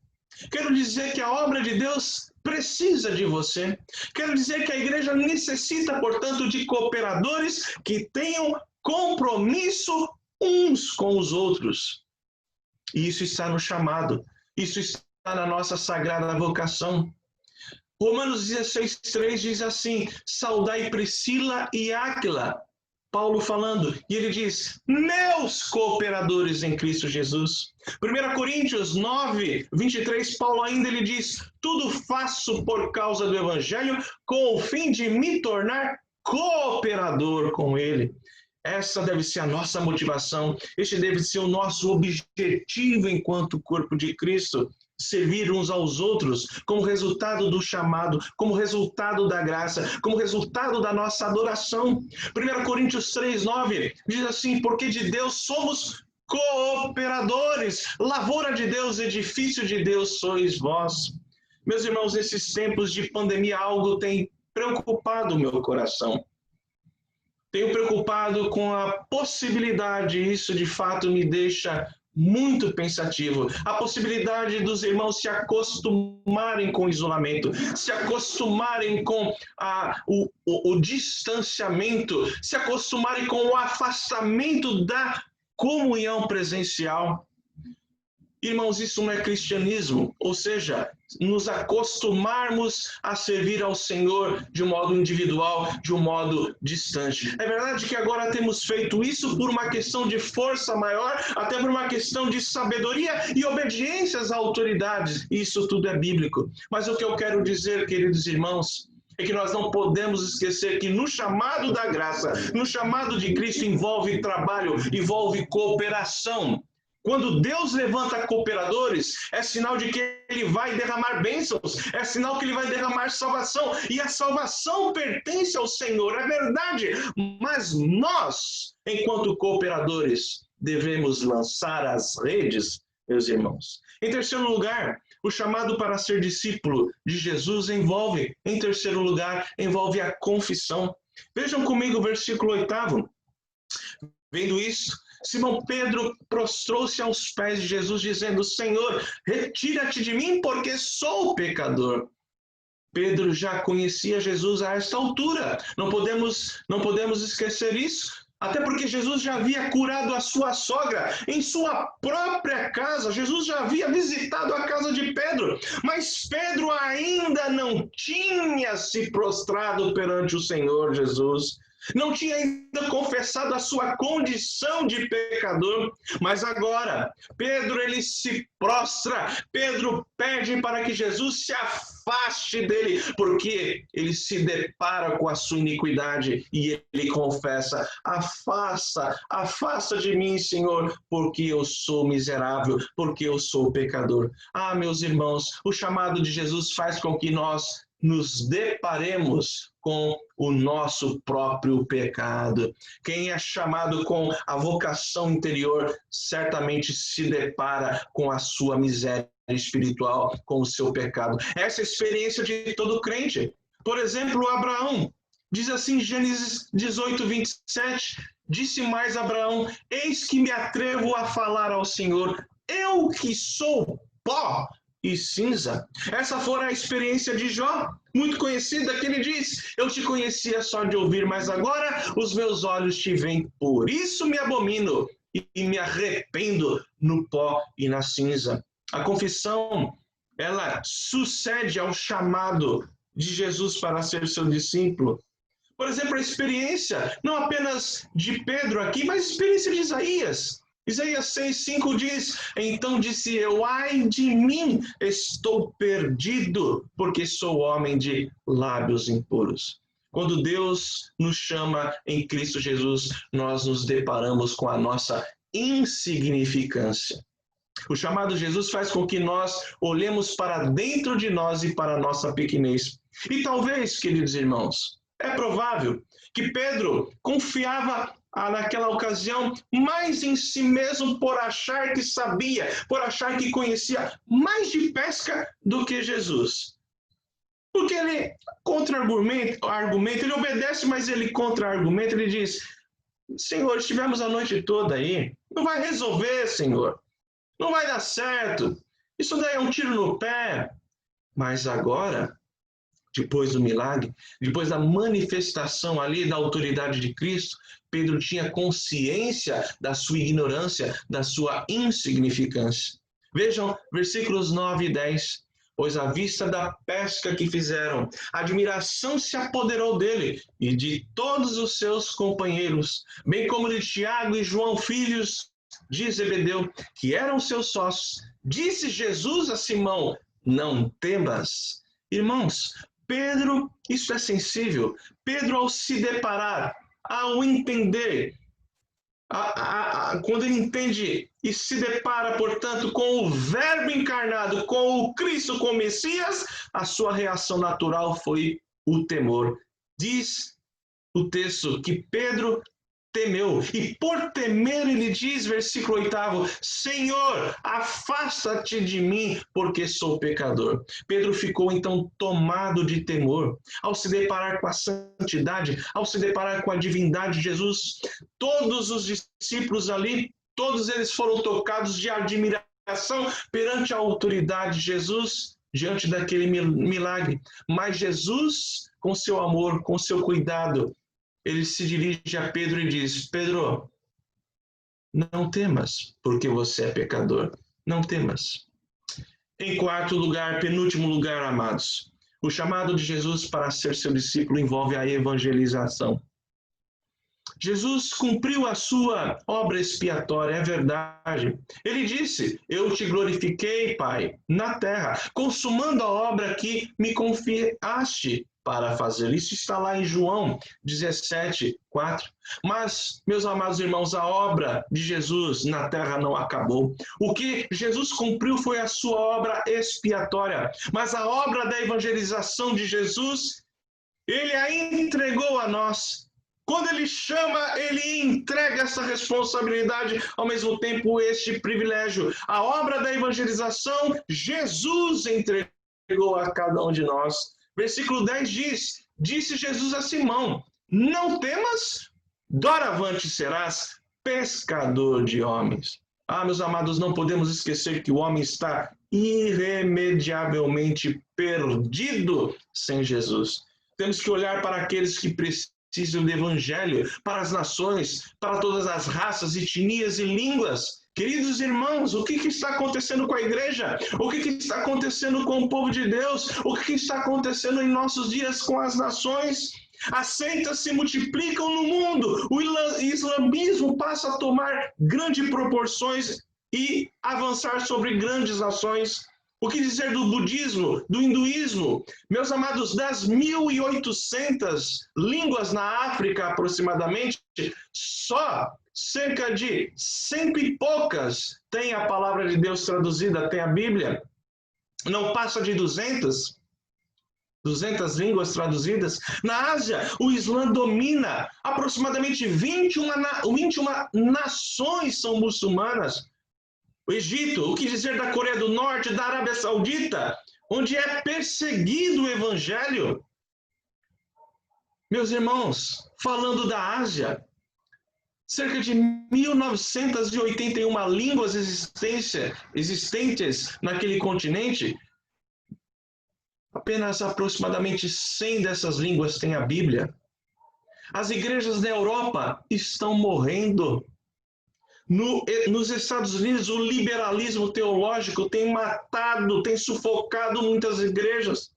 Quero dizer que a obra de Deus precisa de você. Quero dizer que a igreja necessita, portanto, de cooperadores que tenham compromisso uns com os outros. E isso está no chamado, isso está na nossa sagrada vocação. Romanos 16:3 diz assim: saudai Priscila e Áquila, Paulo falando, e ele diz, meus cooperadores em Cristo Jesus. 1 Coríntios 9:23, Paulo ainda ele diz, tudo faço por causa do Evangelho, com o fim de me tornar cooperador com ele. Essa deve ser a nossa motivação, este deve ser o nosso objetivo enquanto corpo de Cristo. Servir uns aos outros como resultado do chamado, como resultado da graça, como resultado da nossa adoração. 1 Coríntios 3:9 diz assim, porque de Deus somos cooperadores, lavoura de Deus, edifício de Deus sois vós. Meus irmãos, nesses tempos de pandemia, algo tem preocupado o meu coração. Tenho preocupado com a possibilidade, isso de fato me deixa muito pensativo, a possibilidade dos irmãos se acostumarem com o isolamento, se acostumarem com o distanciamento, se acostumarem com o afastamento da comunhão presencial. Irmãos, isso não é cristianismo, ou seja, nos acostumarmos a servir ao Senhor de um modo individual, de um modo distante. É verdade que agora temos feito isso por uma questão de força maior, até por uma questão de sabedoria e obediência às autoridades. Isso tudo é bíblico. Mas o que eu quero dizer, queridos irmãos, é que nós não podemos esquecer que no chamado da graça, no chamado de Cristo, envolve trabalho, envolve cooperação. Quando Deus levanta cooperadores, é sinal de que Ele vai derramar bênçãos, é sinal que Ele vai derramar salvação, e a salvação pertence ao Senhor, é verdade, mas nós, enquanto cooperadores, devemos lançar as redes, meus irmãos. Em terceiro lugar, o chamado para ser discípulo de Jesus envolve, em terceiro lugar, envolve a confissão. Vejam comigo o versículo 8. Vendo isso, Simão Pedro prostrou-se aos pés de Jesus, dizendo, Senhor, retira-te de mim, porque sou pecador. Pedro já conhecia Jesus a esta altura. Não podemos esquecer isso. Até porque Jesus já havia curado a sua sogra em sua própria casa. Jesus já havia visitado a casa de Pedro. Mas Pedro ainda não tinha se prostrado perante o Senhor Jesus. Não tinha ainda confessado a sua condição de pecador, mas agora Pedro ele se prostra, Pedro pede para que Jesus se afaste dele, porque ele se depara com a sua iniquidade e ele confessa, afasta de mim, Senhor, porque eu sou miserável, porque eu sou pecador. Ah, meus irmãos, o chamado de Jesus faz com que nós nos deparemos com o nosso próprio pecado. Quem é chamado com a vocação interior certamente se depara com a sua miséria espiritual, com o seu pecado. Essa é a experiência de todo crente. Por exemplo, Abraão, diz assim, Gênesis 18:27, disse mais Abraão, eis que me atrevo a falar ao Senhor, eu que sou pó e cinza. Essa foi a experiência de Jó, muito conhecida, que ele diz, eu te conhecia só de ouvir, mas agora os meus olhos te veem, por isso me abomino e me arrependo no pó e na cinza. A confissão, ela sucede ao chamado de Jesus para ser seu discípulo. Por exemplo, a experiência, não apenas de Pedro aqui, mas a experiência de Isaías. Isaías 6:5 diz, então disse eu, ai de mim, estou perdido, porque sou homem de lábios impuros. Quando Deus nos chama em Cristo Jesus, nós nos deparamos com a nossa insignificância. O chamado de Jesus faz com que nós olhemos para dentro de nós e para a nossa pequenez. E talvez, queridos irmãos, é provável que Pedro confiava naquela ocasião mais em si mesmo por achar que sabia, por achar que conhecia mais de pesca do que Jesus. Porque ele contra-argumenta, ele obedece, mas ele contra-argumenta, ele diz, Senhor, estivemos a noite toda aí, não vai resolver, Senhor. Não vai dar certo. Isso daí é um tiro no pé. Mas agora, depois do milagre, depois da manifestação ali da autoridade de Cristo, Pedro tinha consciência da sua ignorância, da sua insignificância. Vejam versículos 9 e 10. Pois à vista da pesca que fizeram, a admiração se apoderou dele e de todos os seus companheiros, bem como de Tiago e João, filhos de Zebedeu, que eram seus sócios. Disse Jesus a Simão: não temas. Irmãos, Pedro, isso é sensível. Pedro, ao se deparar, ao entender, quando ele entende e se depara, portanto, com o Verbo encarnado, com o Cristo, com o Messias, a sua reação natural foi o temor. Diz o texto que Pedro temeu, e por temer ele diz, versículo 8, Senhor, afasta-te de mim, porque sou pecador. Pedro ficou então tomado de temor, ao se deparar com a santidade, ao se deparar com a divindade de Jesus. Todos os discípulos ali, todos eles foram tocados de admiração perante a autoridade de Jesus, diante daquele milagre. Mas Jesus, com seu amor, com seu cuidado, ele se dirige a Pedro e diz: Pedro, não temas, porque você é pecador. Não temas. Em quarto lugar, penúltimo lugar, amados, o chamado de Jesus para ser seu discípulo envolve a evangelização. Jesus cumpriu a sua obra expiatória, é verdade. Ele disse: eu te glorifiquei, Pai, na terra, consumando a obra que me confiaste para fazer. Isso está lá em João 17, 4. Mas, meus amados irmãos, a obra de Jesus na terra não acabou. O que Jesus cumpriu foi a sua obra expiatória. Mas a obra da evangelização de Jesus, ele a entregou a nós. Quando ele chama, ele entrega essa responsabilidade, ao mesmo tempo este privilégio. A obra da evangelização, Jesus entregou a cada um de nós. Versículo 10 diz: disse Jesus a Simão: não temas, doravante serás pescador de homens. Meus amados, não podemos esquecer que o homem está irremediavelmente perdido sem Jesus. Temos que olhar para aqueles que precisam do evangelho, para as nações, para todas as raças, etnias e línguas. Queridos irmãos, o que está acontecendo com a igreja? O que está acontecendo com o povo de Deus? O que está acontecendo em nossos dias com as nações? As seitas se multiplicam no mundo, o islamismo passa a tomar grandes proporções e avançar sobre grandes nações. O que dizer do budismo, do hinduísmo? Meus amados, das 1.800 línguas na África, aproximadamente, só cerca de 100 e poucas tem a palavra de Deus traduzida, tem a Bíblia. Não passa de 200 línguas traduzidas. Na Ásia, o Islã domina. Aproximadamente 21 nações são muçulmanas. O Egito, o que dizer da Coreia do Norte, da Arábia Saudita, onde é perseguido o evangelho. Meus irmãos, falando da Ásia, cerca de 1.981 línguas existentes naquele continente, apenas aproximadamente 100 dessas línguas têm a Bíblia. As igrejas da Europa estão morrendo. Nos Estados Unidos, o liberalismo teológico tem matado, tem sufocado muitas igrejas.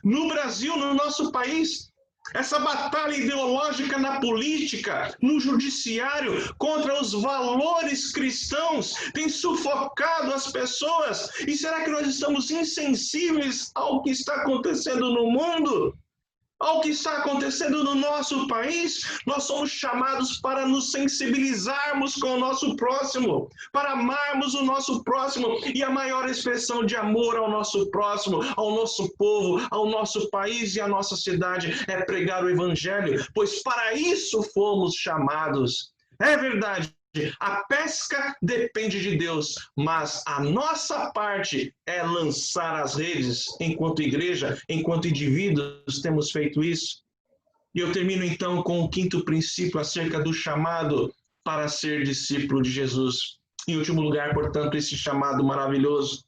No Brasil, no nosso país, essa batalha ideológica na política, no judiciário, contra os valores cristãos, tem sufocado as pessoas. E será que nós estamos insensíveis ao que está acontecendo no mundo? Ao que está acontecendo no nosso país? Nós somos chamados para nos sensibilizarmos com o nosso próximo, para amarmos o nosso próximo, e a maior expressão de amor ao nosso próximo, ao nosso povo, ao nosso país e à nossa cidade é pregar o evangelho, pois para isso fomos chamados. É verdade, a pesca depende de Deus, mas a nossa parte é lançar as redes. Enquanto igreja, enquanto indivíduos, temos feito isso. E eu termino então com o quinto princípio acerca do chamado para ser discípulo de Jesus. Em último lugar, portanto, esse chamado maravilhoso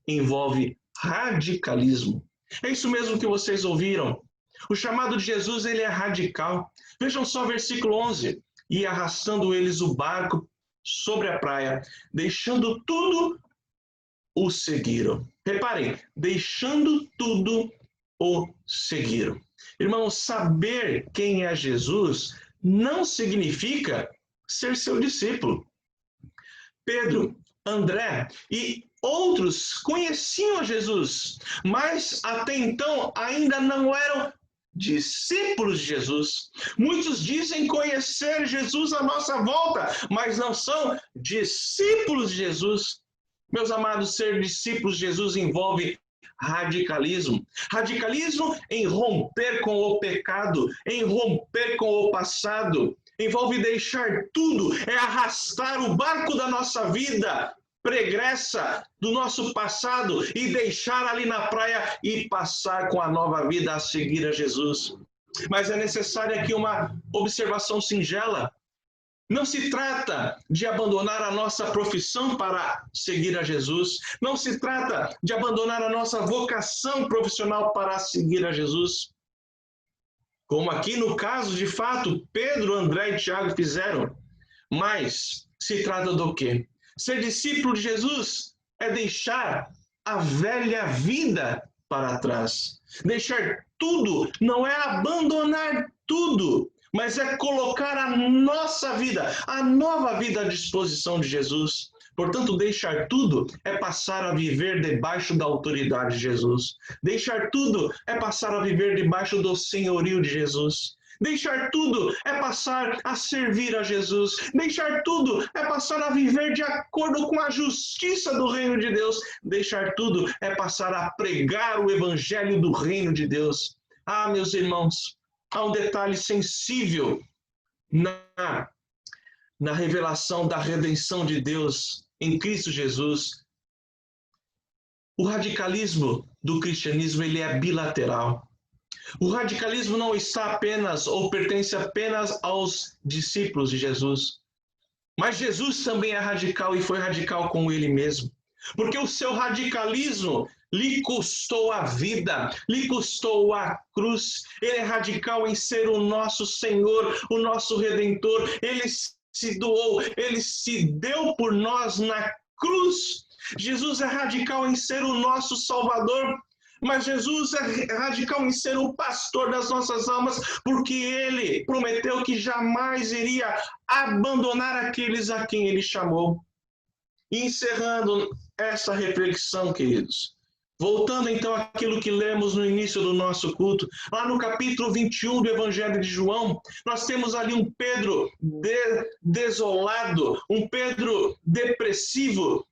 envolve radicalismo. É isso mesmo que vocês ouviram. O chamado de Jesus, ele é radical. Vejam só o versículo 11. E arrastando eles o barco sobre a praia, deixando tudo, o seguiram. Reparem, deixando tudo, o seguiram. Irmãos, saber quem é Jesus não significa ser seu discípulo. Pedro, André e outros conheciam a Jesus, mas até então ainda não eram discípulos de Jesus. Muitos dizem conhecer Jesus à nossa volta, mas não são discípulos de Jesus. Meus amados, ser discípulos de Jesus envolve radicalismo. Radicalismo em romper com o pecado, em romper com o passado. Envolve deixar tudo, é arrastar o barco da nossa vida pregressa, do nosso passado, e deixar ali na praia e passar com a nova vida a seguir a Jesus. Mas é necessária aqui uma observação singela. Não se trata de abandonar a nossa profissão para seguir a Jesus. Não se trata de abandonar a nossa vocação profissional para seguir a Jesus. Como aqui no caso, de fato, Pedro, André e Tiago fizeram. Mas se trata do quê? Ser discípulo de Jesus é deixar a velha vida para trás. Deixar tudo não é abandonar tudo, mas é colocar a nossa vida, a nova vida à disposição de Jesus. Portanto, deixar tudo é passar a viver debaixo da autoridade de Jesus. Deixar tudo é passar a viver debaixo do senhorio de Jesus. Deixar tudo é passar a servir a Jesus. Deixar tudo é passar a viver de acordo com a justiça do reino de Deus. Deixar tudo é passar a pregar o evangelho do reino de Deus. Ah, meus irmãos, há um detalhe sensível na revelação da redenção de Deus em Cristo Jesus. O radicalismo do cristianismo, ele é bilateral. O radicalismo não está apenas ou pertence apenas aos discípulos de Jesus. Mas Jesus também é radical e foi radical com ele mesmo. Porque o seu radicalismo lhe custou a vida, lhe custou a cruz. Ele é radical em ser o nosso Senhor, o nosso Redentor. Ele se doou, ele se deu por nós na cruz. Jesus é radical em ser o nosso Salvador. Mas Jesus é radical em ser o pastor das nossas almas, porque ele prometeu que jamais iria abandonar aqueles a quem ele chamou. E encerrando essa reflexão, queridos, voltando então àquilo que lemos no início do nosso culto, lá no capítulo 21 do Evangelho de João, nós temos ali um Pedro desolado, um Pedro depressivo,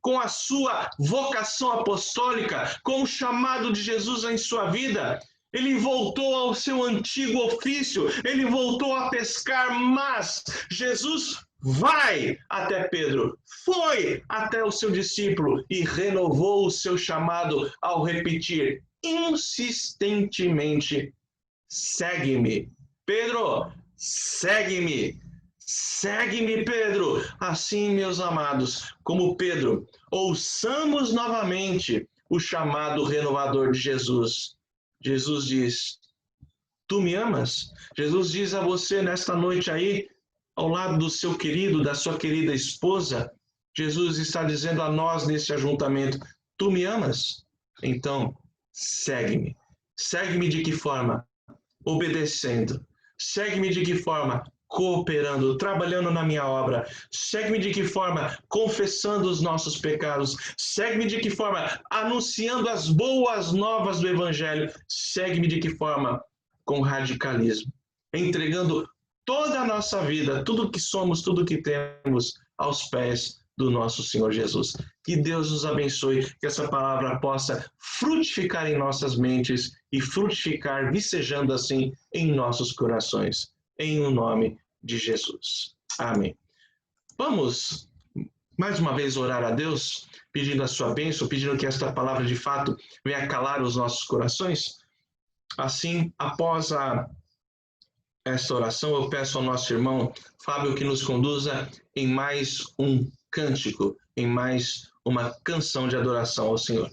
com a sua vocação apostólica, com o chamado de Jesus em sua vida. Ele voltou ao seu antigo ofício, ele voltou a pescar, mas Jesus vai até Pedro, foi até o seu discípulo e renovou o seu chamado ao repetir insistentemente: segue-me. Pedro, segue-me. Segue-me, Pedro. Assim, meus amados, como Pedro, ouçamos novamente o chamado renovador de Jesus. Jesus diz: tu me amas? Jesus diz a você nesta noite aí, ao lado do seu querido, da sua querida esposa, Jesus está dizendo a nós nesse ajuntamento: tu me amas? Então, segue-me. Segue-me de que forma? Obedecendo. Segue-me de que forma? Cooperando, trabalhando na minha obra. Segue-me de que forma? Confessando os nossos pecados. Segue-me de que forma? Anunciando as boas novas do Evangelho. Segue-me de que forma? Com radicalismo. Entregando toda a nossa vida, tudo que somos, tudo que temos, aos pés do nosso Senhor Jesus. Que Deus nos abençoe, que essa palavra possa frutificar em nossas mentes e frutificar, vicejando assim em nossos corações. Em o nome de Jesus. Amém. Vamos mais uma vez orar a Deus, pedindo a sua bênção, pedindo que esta palavra de fato venha calar os nossos corações. Assim, após esta oração, eu peço ao nosso irmão Fábio que nos conduza em mais um cântico, em mais uma canção de adoração ao Senhor.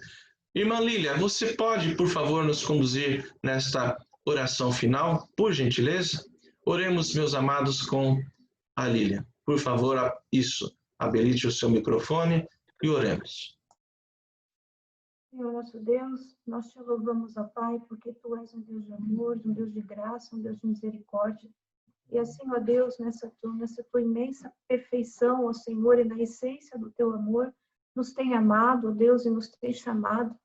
Irmã Lília, você pode, por favor, nos conduzir nesta oração final, por gentileza? Oremos, meus amados, com a Lília. Por favor, isso. Habilite o seu microfone e oremos. Senhor nosso Deus, nós te louvamos, ó Pai, porque Tu és um Deus de amor, um Deus de graça, um Deus de misericórdia. E assim, ó Deus, nessa tua imensa perfeição, ó Senhor, e na essência do Teu amor, nos tem amado, ó Deus, e nos tem chamado,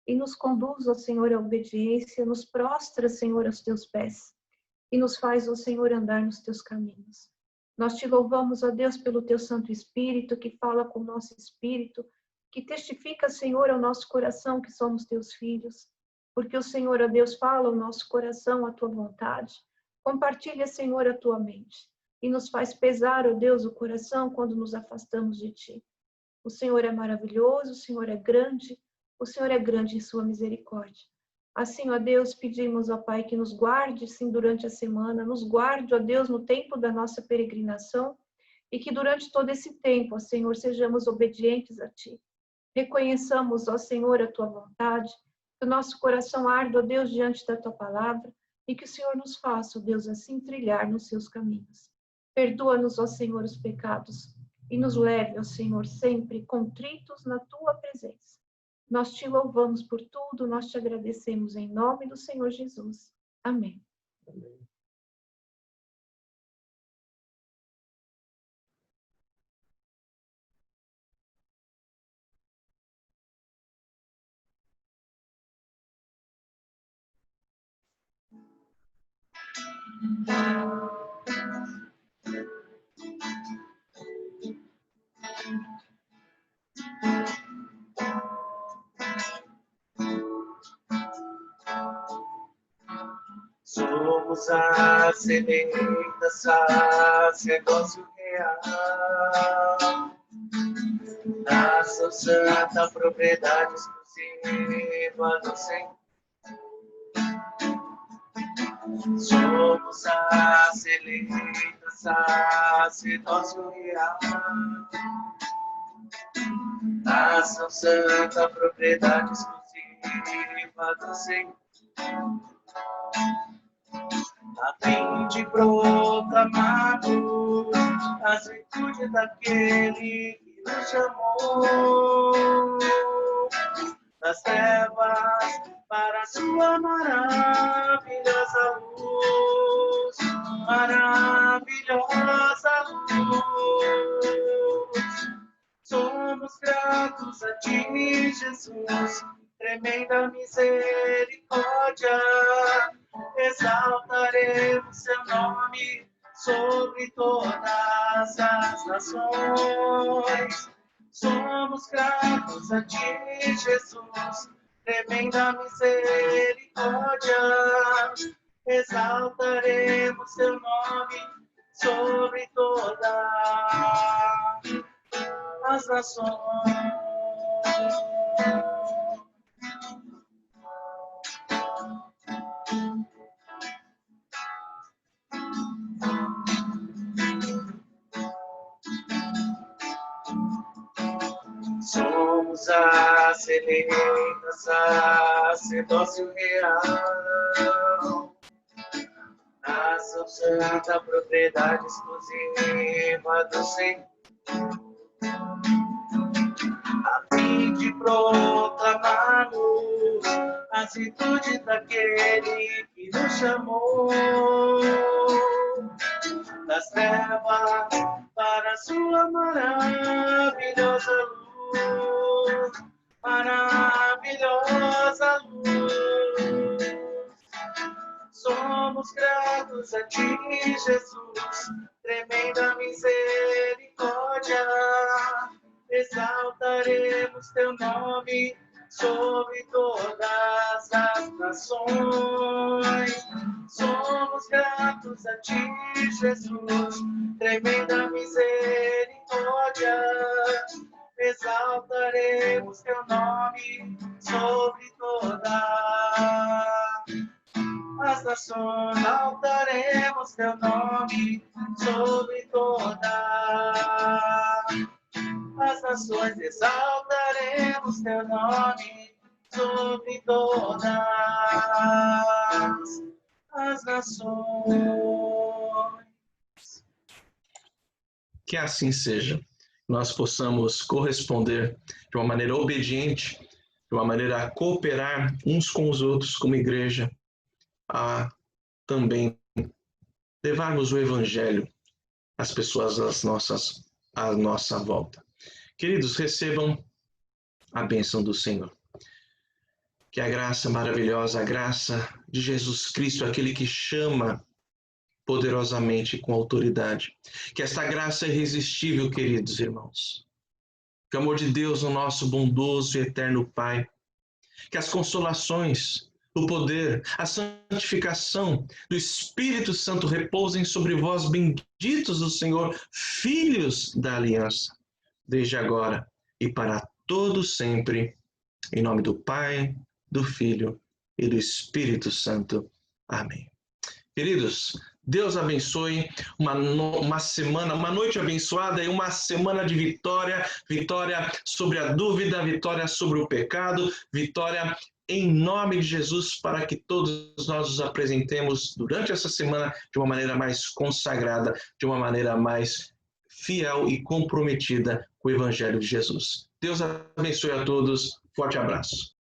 e nos conduz, ó Senhor, à obediência, nos prostra, Senhor, aos Teus pés, e nos faz, ó Senhor, andar nos Teus caminhos. Nós te louvamos, ó Deus, pelo Teu Santo Espírito, que fala com o nosso espírito, que testifica, Senhor, ao nosso coração que somos Teus filhos, porque o Senhor, ó Deus, fala ao nosso coração a Tua vontade. Compartilha, Senhor, a Tua mente e nos faz pesar, ó Deus, o coração quando nos afastamos de Ti. O Senhor é maravilhoso, o Senhor é grande em Sua misericórdia. Assim, ó Deus, pedimos, ó Pai, que nos guarde, sim, durante a semana, nos guarde, ó Deus, no tempo da nossa peregrinação e que durante todo esse tempo, ó Senhor, sejamos obedientes a Ti. Reconheçamos, ó Senhor, a Tua vontade, que o nosso coração arde, ó Deus, diante da Tua palavra e que o Senhor nos faça, ó Deus, assim trilhar nos Seus caminhos. Perdoa-nos, ó Senhor, os pecados e nos leve, ó Senhor, sempre contritos na Tua presença. Nós Te louvamos por tudo, nós Te agradecemos em nome do Senhor Jesus. Amém. Amém. Somos a semente da sacerdócio real, nação santa, propriedade exclusiva do Senhor. Somos a semente da sacerdócio real, nação santa, propriedade exclusiva do Senhor. A fim de proclamarmos as virtudes daquele que nos chamou das trevas para a sua maravilhosa luz, maravilhosa luz. Somos gratos a Ti, Jesus, tremenda misericórdia. Exaltaremos Seu nome sobre todas as nações. Somos gratos a Ti, Jesus, tremenda misericórdia. Exaltaremos Seu nome sobre todas as nações. Somos a semente da sacerdócio real, nação santa, propriedade exclusiva do Senhor, a fim de proclamarmos as virtudes daquele que nos chamou das trevas para a sua maravilhosa luz, maravilhosa luz. Somos gratos a Ti, Jesus, tremenda misericórdia. Exaltaremos Teu nome sobre todas as nações. Somos gratos a Ti, Jesus, tremenda misericórdia. Exaltaremos Teu nome sobre todas as nações. Exaltaremos Teu nome sobre todas nações exaltaremos teu nome sobre todas as nações. Que assim seja. Nós possamos corresponder de uma maneira obediente, de uma maneira a cooperar uns com os outros como igreja, a também levarmos o evangelho às pessoas à nossa volta. Queridos, recebam a bênção do Senhor. Que a graça maravilhosa, a graça de Jesus Cristo, aquele que chama poderosamente com autoridade. Que esta graça é irresistível, queridos irmãos. Que o amor de Deus, o nosso bondoso e eterno Pai, que as consolações, o poder, a santificação do Espírito Santo repousem sobre vós, benditos do Senhor, filhos da aliança, desde agora e para todo sempre, em nome do Pai, do Filho e do Espírito Santo. Amém. Queridos, Deus abençoe uma semana, uma noite abençoada e uma semana de vitória, vitória sobre a dúvida, vitória sobre o pecado, vitória em nome de Jesus, para que todos nós nos apresentemos durante essa semana de uma maneira mais consagrada, de uma maneira mais fiel e comprometida com o Evangelho de Jesus. Deus abençoe a todos. Forte abraço.